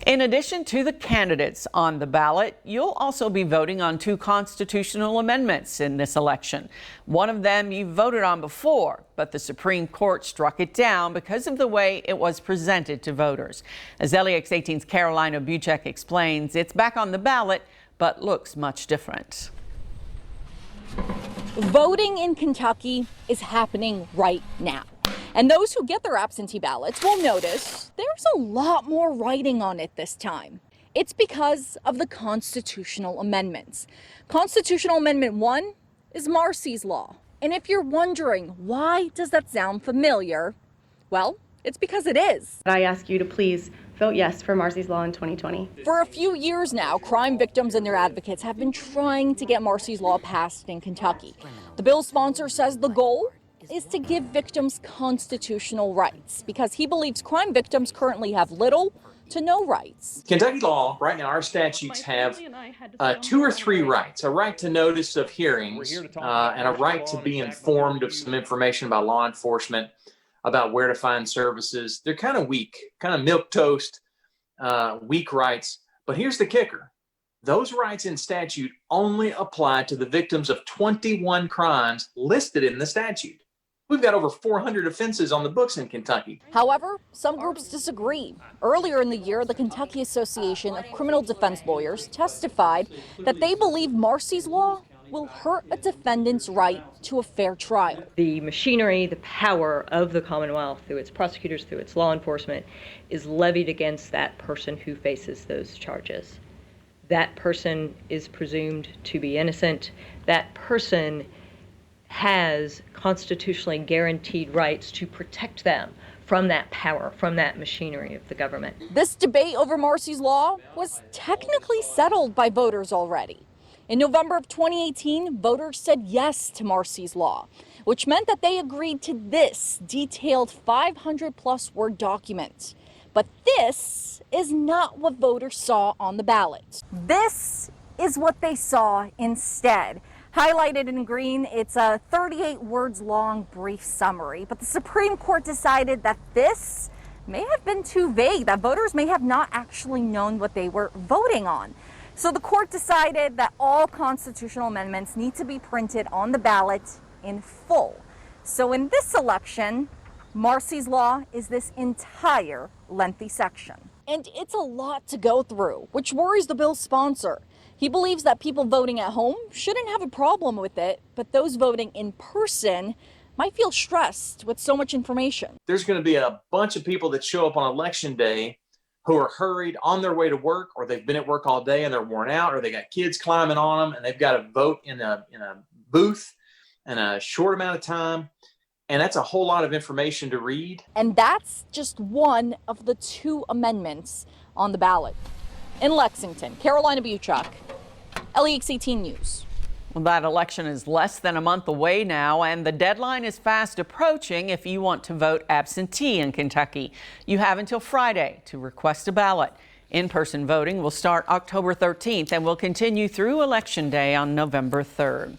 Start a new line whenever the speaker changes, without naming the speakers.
In addition to the candidates on the ballot, you'll also be voting on 2 constitutional amendments in this election. One of them you voted on before, but the Supreme Court struck it down because of the way it was presented to voters. As LEX 18's Carolina Buchek explains, it's back on the ballot, but looks much different.
Voting in Kentucky is happening right now. And those who get their absentee ballots will notice there's a lot more writing on it this time. It's because of the constitutional amendments. Constitutional Amendment 1 is Marsy's Law. And if you're wondering, why does that sound familiar? Well, it's because it is.
I ask you to please vote yes for Marsy's Law in 2020.
For a few years now, crime victims and their advocates have been trying to get Marsy's Law passed in Kentucky. The bill's sponsor says the goal is to give victims constitutional rights because he believes crime victims currently have little to no rights.
Kentucky law, right now, our statutes have 2 or 3 rights: a right to notice of hearings and a right to be informed of some information about law enforcement, about where to find services. They're kind of weak, kind of milquetoast, weak rights. But here's the kicker. Those rights in statute only apply to the victims of 21 crimes listed in the statute. We've got over 400 offenses on the books in Kentucky.
However, some groups disagree. Earlier in the year, the Kentucky Association of Criminal Defense Lawyers testified that they believe Marsy's Law will hurt a defendant's right to a fair trial.
The machinery, the power of the Commonwealth through its prosecutors, through its law enforcement, is levied against that person who faces those charges. That person is presumed to be innocent. That person has constitutionally guaranteed rights to protect them from that power, from that machinery of the government.
This debate over Marsy's Law was technically settled by voters already. In November of 2018, voters said yes to Marsy's Law, which meant that they agreed to this detailed 500-plus word document. But this is not what voters saw on the ballot. This is what they saw instead. Highlighted in green, it's a 38 words long brief summary, but the Supreme Court decided that this may have been too vague, that voters may have not actually known what they were voting on. So the court decided that all constitutional amendments need to be printed on the ballot in full. So in this election, Marsy's Law is this entire lengthy section. And it's a lot to go through, which worries the bill's sponsor. He believes that people voting at home shouldn't have a problem with it, but those voting in person might feel stressed with so much information.
There's going to be a bunch of people that show up on election day who are hurried on their way to work, or they've been at work all day and they're worn out, or they got kids climbing on them and they've got to vote in a booth in a short amount of time. And that's a whole lot of information to read.
And that's just one of the 2 amendments on the ballot. In Lexington, Carolina Buchek, LEX 18 News.
Well, that election is less than a month away now, and the deadline is fast approaching if you want to vote absentee in Kentucky. You have until Friday to request a ballot. In-person voting will start October 13th and will continue through Election Day on November 3rd.